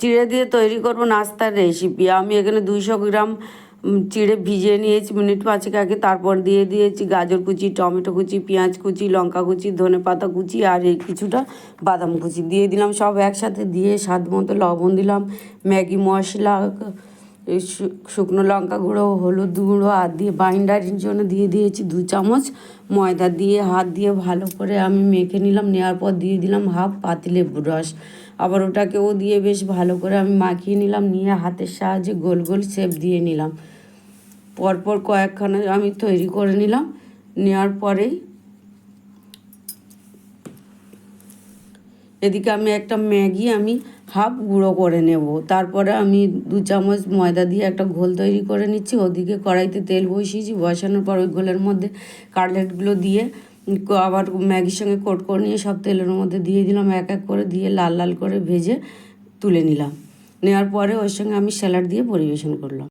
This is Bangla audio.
চিড়ে দিয়ে তৈরি করব নাস্তার রেসিপি। আমি এখানে 200 গ্রাম চিড়ে ভিজিয়ে নিয়েছি মিনিট 5 আগে। তারপর দিয়ে দিয়েছি গাজর কুচি, টমেটো কুচি, পেঁয়াজ কুচি, লঙ্কা কুচি, ধনেপাতা কুচি আর এই কিছুটা বাদাম কুচি দিয়ে দিলাম। সব একসাথে দিয়ে স্বাদ মতো লবণ দিলাম, ম্যাগি মশলা, এই শুকনো লঙ্কা গুঁড়ো, হলুদ গুঁড়ো আর দিয়ে বাইন্ডারের জন্য দিয়ে দিয়েছি 2 চামচ ময়দা। দিয়ে হাত দিয়ে ভালো করে আমি মেখে নিলাম। নেওয়ার পর দিয়ে দিলাম হাফ পাতিলেবুর রস। আবার ওটাকেও দিয়ে বেশ ভালো করে আমি মাখিয়ে নিলাম। নিয়ে হাতের সাহায্যে গোল গোল শেপ দিয়ে নিলাম। পরপর কয়েকখানা আমি তৈরি করে নিলাম। নেওয়ার পরেই এদিকে আমি একটা ম্যাগি হাফ গুঁড়ো করে নেব। তারপরে আমি 2 চামচ ময়দা দিয়ে একটা ঘোল তৈরি করে নিচ্ছি। ওদিকে কড়াইতে তেল বসিয়েছি। বসানোর পর ওই ঘোলের মধ্যে কাটলেটগুলো দিয়ে আবার ম্যাগির সঙ্গে কোট করে নিয়ে সব তেলের মধ্যে দিয়ে দিলাম এক এক করে। দিয়ে লাল লাল করে ভেজে তুলে নিলাম। নেওয়ার পরে ওর সঙ্গে আমি স্যালাড দিয়ে পরিবেশন করলাম।